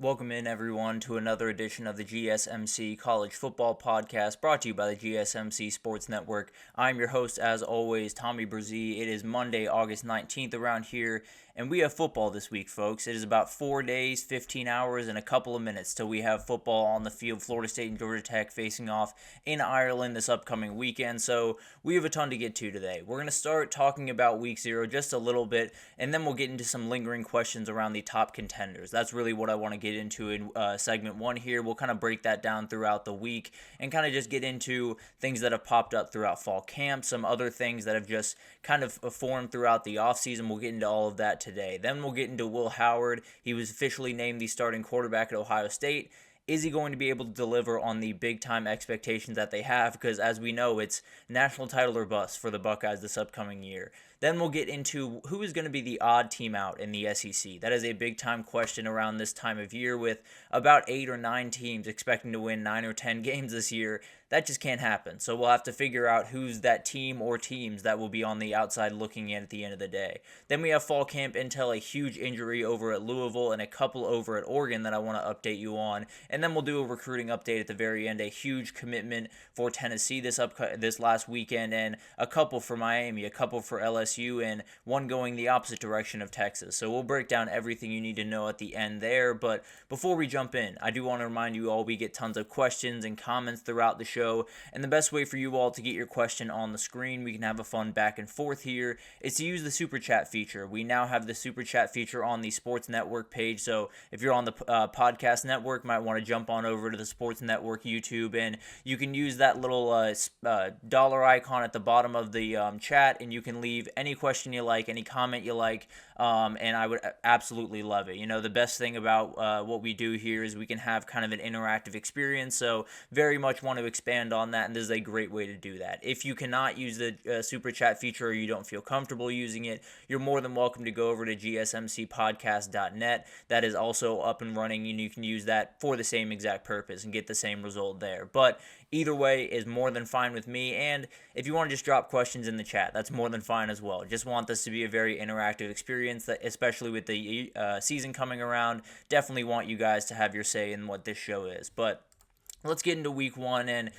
Welcome in, everyone, to another edition of the GSMC College Football Podcast, brought to you by the GSMC Sports Network. I'm your host, as always, Tommy Brzee. It is Monday, August 19th around here, and we have football this week, folks. It is about 4 days, 15 hours, and a couple of minutes till we have football on the field. Florida State and Georgia Tech facing off in Ireland this upcoming weekend, so we have a ton to get to today. We're going to start talking about Week 0 just a little bit, and then we'll get into some lingering questions around the top contenders. That's really what I want to get into in segment 1 here. We'll kind of break that down throughout the week and kind of just get into things that have popped up throughout fall camp, some other things that have just kind of formed throughout the offseason. We'll get into all of that today. Then we'll get into Will Howard. He was officially named the starting quarterback at Ohio State. Is he going to be able to deliver on the big-time expectations that they have? Because as we know, it's national title or bust for the Buckeyes this upcoming year. Then we'll get into who is going to be the odd team out in the SEC. That is a big-time question around this time of year, with about 8 or 9 teams expecting to win 9 or 10 games this year. That just can't happen. So we'll have to figure out who's that team or teams that will be on the outside looking in at the end of the day. Then we have fall camp intel, a huge injury over at Louisville and a couple over at Oregon that I want to update you on. And then we'll do a recruiting update at the very end, a huge commitment for Tennessee this last weekend, and a couple for Miami, a couple for LSU, and one going the opposite direction of Texas. So we'll break down everything you need to know at the end there. But before we jump in, I do want to remind you all we get tons of questions and comments throughout the show. And the best way for you all to get your question on the screen, we can have a fun back and forth here, is to use the Super Chat feature. We now have the Super Chat feature on the Sports Network page, so if you're on the podcast network, might want to jump on over to the Sports Network YouTube, and you can use that little dollar icon at the bottom of the chat, and you can leave any question you like, any comment you like, and I would absolutely love it. You know, the best thing about what we do here is we can have kind of an interactive experience, so very much want to expand on that, and this is a great way to do that. If you cannot use the Super Chat feature, or you don't feel comfortable using it, you're more than welcome to go over to gsmcpodcast.net. That is also up and running, and you can use that for the same exact purpose and get the same result there. But either way is more than fine with me, and if you want to just drop questions in the chat, that's more than fine as well. Just want this to be a very interactive experience, that especially with the season coming around, definitely want you guys to have your say in what this show is. But let's get into week 1 and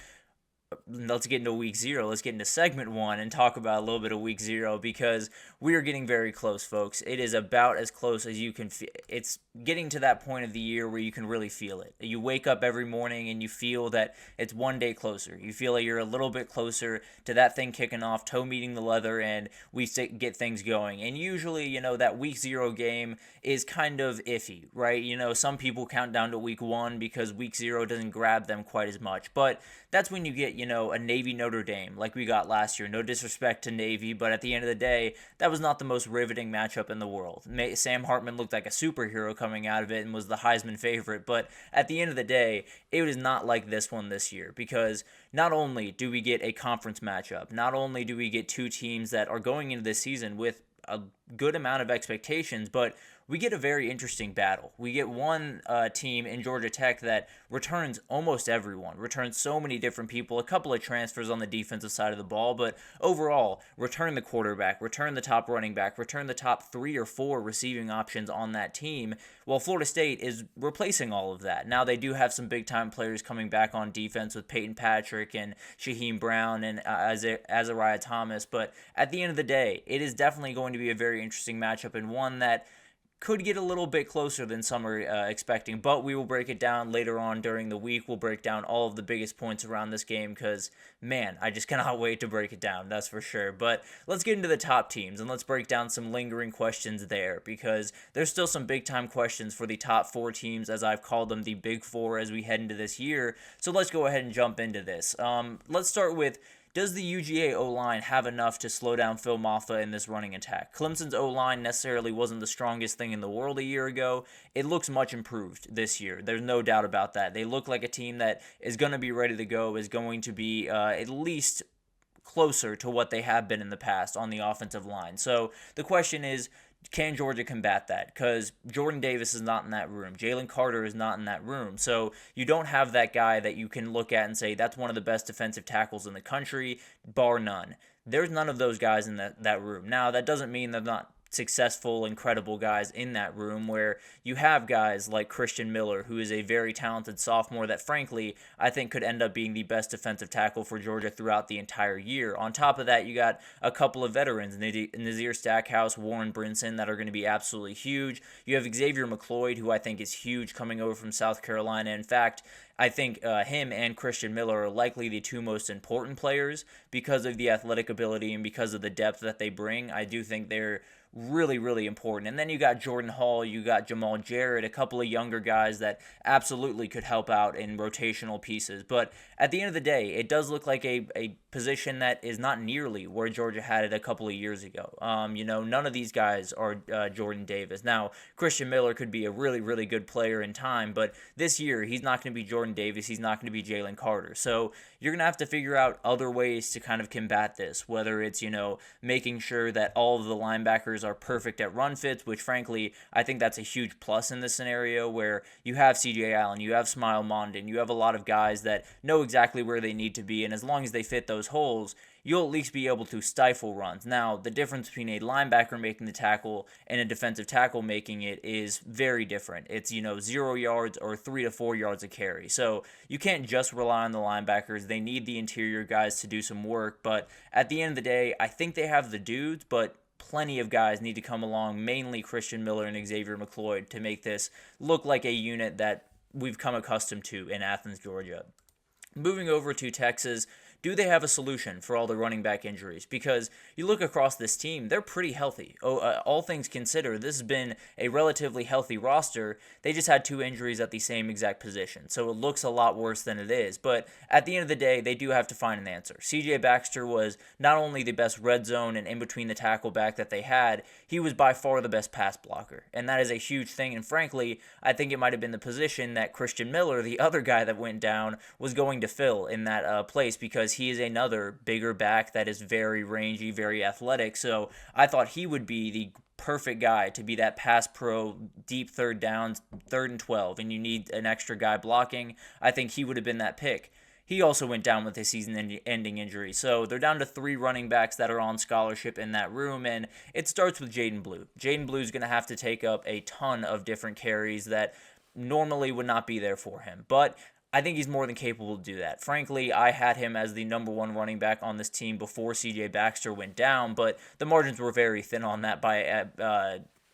let's get into week 0. Let's get into segment 1 and talk about a little bit of week 0, because we are getting very close, folks. It is about as close as you can feel. It's getting to that point of the year where you can really feel it. You wake up every morning and you feel that it's one day closer. You feel like you're a little bit closer to that thing kicking off, toe meeting the leather, and we get things going. And usually, you know, that week 0 game is kind of iffy, right? You know, some people count down to week 1 because week 0 doesn't grab them quite as much. But that's when you get, you know, a Navy Notre Dame like we got last year. No disrespect to Navy, but at the end of the day, that was not the most riveting matchup in the world. Sam Hartman looked like a superhero coming out of it and was the Heisman favorite, but at the end of the day, it was not like this one this year, because not only do we get a conference matchup, not only do we get two teams that are going into this season with a good amount of expectations, but we get a very interesting battle. We get one team in Georgia Tech that returns almost everyone, returns so many different people, a couple of transfers on the defensive side of the ball, but overall, return the quarterback, return the top running back, return the top 3 or 4 receiving options on that team, while Florida State is replacing all of that. Now, they do have some big-time players coming back on defense with Peyton Patrick and Shaheem Brown and Azariah Thomas, but at the end of the day, it is definitely going to be a very interesting matchup, and one that could get a little bit closer than some are expecting, but we will break it down later on during the week. We'll break down all of the biggest points around this game because, man, I just cannot wait to break it down, that's for sure. But let's get into the top teams, and let's break down some lingering questions there, because there's still some big-time questions for the top 4 teams, as I've called them the Big 4 as we head into this year. So let's go ahead and jump into this. Let's start with, does the UGA O-line have enough to slow down Phil Mafah in this running attack? Clemson's O-line necessarily wasn't the strongest thing in the world a year ago. It looks much improved this year. There's no doubt about that. They look like a team that is going to be ready to go, is going to be at least closer to what they have been in the past on the offensive line. So the question is, can Georgia combat that? Because Jordan Davis is not in that room. Jalen Carter is not in that room. So you don't have that guy that you can look at and say, that's one of the best defensive tackles in the country, bar none. There's none of those guys in that room. Now, that doesn't mean they're not successful, incredible guys in that room, where you have guys like Christian Miller, who is a very talented sophomore that, frankly, I think could end up being the best defensive tackle for Georgia throughout the entire year. On top of that, you got a couple of veterans, Nazir Stackhouse, Warren Brinson, that are going to be absolutely huge. You have Xavier McLeod, who I think is huge, coming over from South Carolina. In fact, I think him and Christian Miller are likely the two most important players because of the athletic ability and because of the depth that they bring. I do think they're really, really important. And then you got Jordan Hall, you got Jamal Jarrett, a couple of younger guys that absolutely could help out in rotational pieces. But at the end of the day, it does look like a position that is not nearly where Georgia had it a couple of years ago. None of these guys are Jordan Davis. Now, Christian Miller could be a really, really good player in time, but this year he's not going to be Jordan Davis. He's not going to be Jalen Carter. So you're going to have to figure out other ways to kind of combat this, whether it's, making sure that all of the linebackers are perfect at run fits, which frankly, I think that's a huge plus in this scenario where you have CJ Allen, you have Smile Mondin, you have a lot of guys that know exactly where they need to be, and as long as they fit those holes, you'll at least be able to stifle runs. Now, the difference between a linebacker making the tackle and a defensive tackle making it is very different. It's, 0 yards or 3 to 4 yards a carry. So you can't just rely on the linebackers. They need the interior guys to do some work. But at the end of the day, I think they have the dudes, but plenty of guys need to come along, mainly Christian Miller and Xavier McLeod, to make this look like a unit that we've come accustomed to in Athens, Georgia. Moving over to Texas, do they have a solution for all the running back injuries? Because you look across this team, they're pretty healthy. All things considered, this has been a relatively healthy roster. They just had 2 injuries at the same exact position, so it looks a lot worse than it is. But at the end of the day, they do have to find an answer. CJ Baxter was not only the best red zone and in between the tackle back that they had, he was by far the best pass blocker, and that is a huge thing. And frankly, I think it might have been the position that Christian Miller, the other guy that went down, was going to fill in that place, because he is another bigger back that is very rangy, very athletic. So I thought he would be the perfect guy to be that pass pro, deep third downs, 3rd and 12, and you need an extra guy blocking. I think he would have been that pick. He also went down with a season-ending injury. So they're down to 3 running backs that are on scholarship in that room, and it starts with Jaden Blue. Jaden Blue is going to have to take up a ton of different carries that normally would not be there for him. But I think he's more than capable to do that. Frankly, I had him as the number 1 running back on this team before CJ Baxter went down, but the margins were very thin on that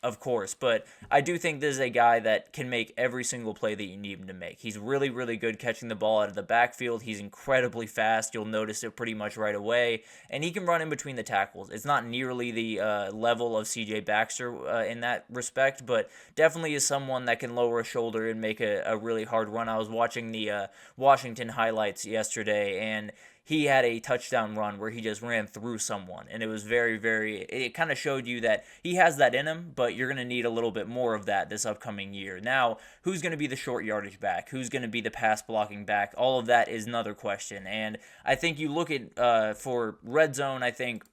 of course. But I do think this is a guy that can make every single play that you need him to make. He's really, really good catching the ball out of the backfield. He's incredibly fast. You'll notice it pretty much right away. And he can run in between the tackles. It's not nearly the level of CJ Baxter in that respect, but definitely is someone that can lower a shoulder and make a really hard run. I was watching the Washington highlights yesterday, and he had a touchdown run where he just ran through someone, and it was it kind of showed you that he has that in him, but you're going to need a little bit more of that this upcoming year. Now, who's going to be the short yardage back? Who's going to be the pass blocking back? All of that is another question, and I think you look at, for red zone, I think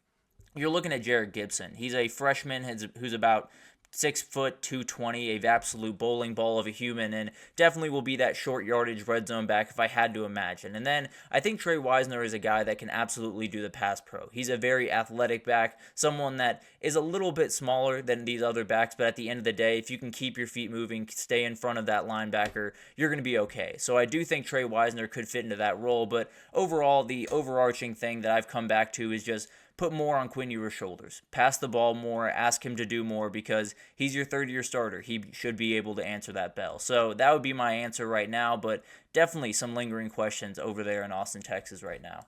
you're looking at Jared Gibson. He's a freshman who's about 6 foot, 220, a absolute bowling ball of a human, and definitely will be that short yardage red zone back if I had to imagine. And then I think Trey Wisner is a guy that can absolutely do the pass pro. He's a very athletic back, someone that is a little bit smaller than these other backs, but at the end of the day, if you can keep your feet moving, stay in front of that linebacker, you're going to be okay. So I do think Trey Wisner could fit into that role, but overall, the overarching thing that I've come back to is just put more on Quinn Ewers' shoulders. Pass the ball more, ask him to do more, because he's your third-year starter. He should be able to answer that bell. So that would be my answer right now, but definitely some lingering questions over there in Austin, Texas right now.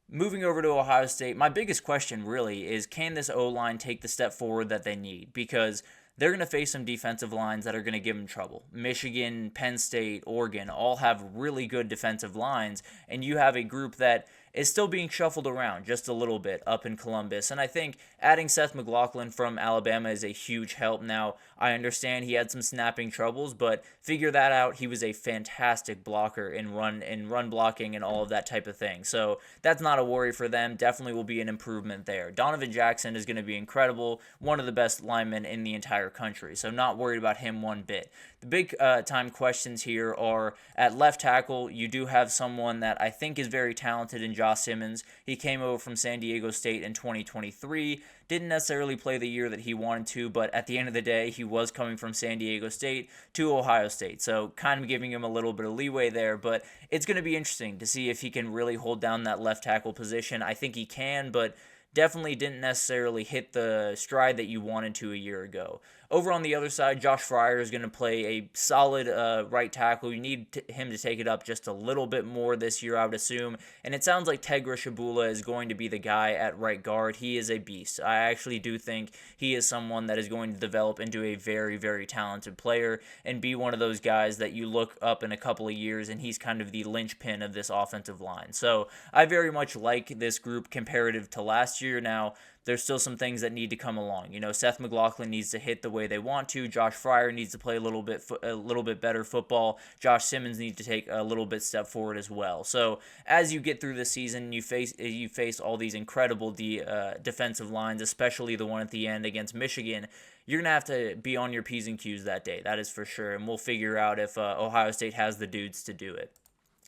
Moving over to Ohio State, my biggest question really is, can this O-line take the step forward that they need? Because they're going to face some defensive lines that are going to give them trouble. Michigan, Penn State, Oregon all have really good defensive lines, and you have a group that is still being shuffled around just a little bit up in Columbus. And I think adding Seth McLaughlin from Alabama is a huge help. Now, I understand he had some snapping troubles, but figure that out. He was a fantastic blocker in run blocking and all of that type of thing. So that's not a worry for them. Definitely will be an improvement there. Donovan Jackson is going to be incredible, one of the best linemen in the entire country. So not worried about him one bit. The big time questions here are at left tackle. You do have someone that I think is very talented in Josh Simmons. He came over from San Diego State in 2023. Didn't necessarily play the year that he wanted to, but at the end of the day, he was coming from San Diego State to Ohio State. So kind of giving him a little bit of leeway there, but it's going to be interesting to see if he can really hold down that left tackle position. I think he can, but definitely didn't necessarily hit the stride that you wanted to a year ago. Over on the other side, Josh Fryer is going to play a solid right tackle. You need him to take it up just a little bit more this year, I would assume. And it sounds like Tegra Shabula is going to be the guy at right guard. He is a beast. I actually do think he is someone that is going to develop into a very, very talented player and be one of those guys that you look up in a couple of years and he's kind of the linchpin of this offensive line. So I very much like this group comparative to last year. Now, there's still some things that need to come along. Seth McLaughlin needs to hit the way they want to. Josh Fryer needs to play a little bit better football. Josh Simmons needs to take a little bit step forward as well. So as you get through the season, you face all these incredible defensive lines, especially the one at the end against Michigan. You're going to have to be on your P's and Q's that day. That is for sure. And we'll figure out if Ohio State has the dudes to do it.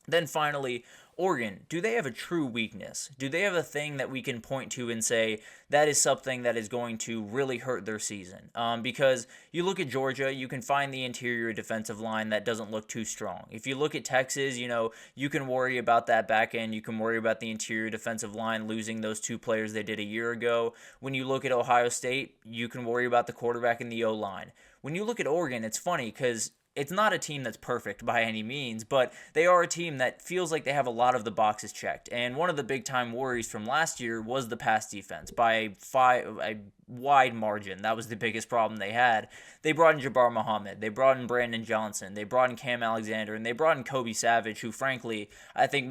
Then finally, Oregon, do they have a true weakness? Do they have a thing that we can point to and say that is something that is going to really hurt their season? Because you look at Georgia, you can find the interior defensive line that doesn't look too strong. If you look at Texas, you can worry about that back end. You can worry about the interior defensive line losing those two players they did a year ago. When you look at Ohio State, you can worry about the quarterback and the O-line. When you look at Oregon, it's funny because it's not a team that's perfect by any means, but they are a team that feels like they have a lot of the boxes checked. And one of the big-time worries from last year was the pass defense by a wide margin. That was the biggest problem they had. They brought in Jabbar Muhammad. They brought in Brandon Johnson. They brought in Cam Alexander. And they brought in Kobe Savage, who, frankly, I think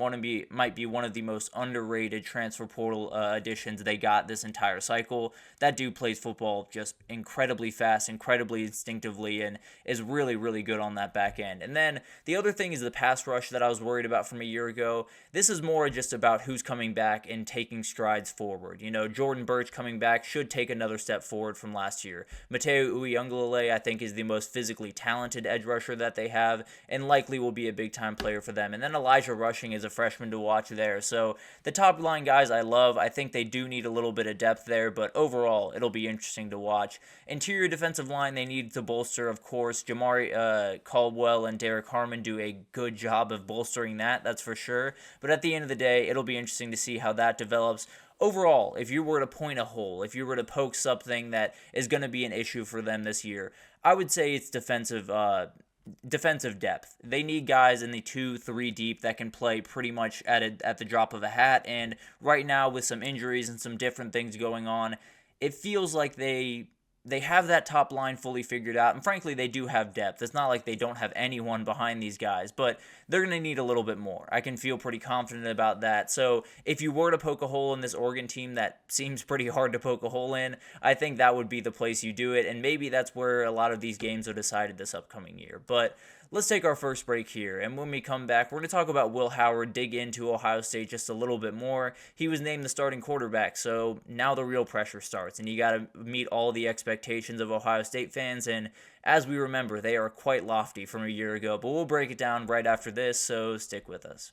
might be one of the most underrated transfer portal additions they got this entire cycle. That dude plays football just incredibly fast, incredibly instinctively, and is really, really good on that back end. And then the other thing is the pass rush that I was worried about from a year ago. This is more just about who's coming back and taking strides forward. Jordan Birch coming back should take another step forward from last year. Mateo Uiagalelei, I think, is the most physically talented edge rusher that they have and likely will be a big-time player for them. And then Elijah Rushing is a freshman to watch there. So the top-line guys I love. I think they do need a little bit of depth there, but overall, it'll be interesting to watch. Interior defensive line, they need to bolster, of course. Jamari Caldwell and Derek Harmon do a good job of bolstering that, that's for sure. But at the end of the day, it'll be interesting to see how that develops. Overall, if you were to point a hole, if you were to poke something that is going to be an issue for them this year, I would say it's defensive depth. They need guys in the 2-3 deep that can play pretty much at the drop of a hat. And right now, with some injuries and some different things going on, it feels like they have that top line fully figured out, and frankly, they do have depth. It's not like they don't have anyone behind these guys, but they're going to need a little bit more. I can feel pretty confident about that. So if you were to poke a hole in this Oregon team that seems pretty hard to poke a hole in, I think that would be the place you do it, and maybe that's where a lot of these games are decided this upcoming year. But let's take our first break here, and when we come back, we're going to talk about Will Howard, dig into Ohio State just a little bit more. He was named the starting quarterback, so now the real pressure starts, and you got to meet all the expectations of Ohio State fans, and as we remember, they are quite lofty from a year ago, but we'll break it down right after this, so stick with us.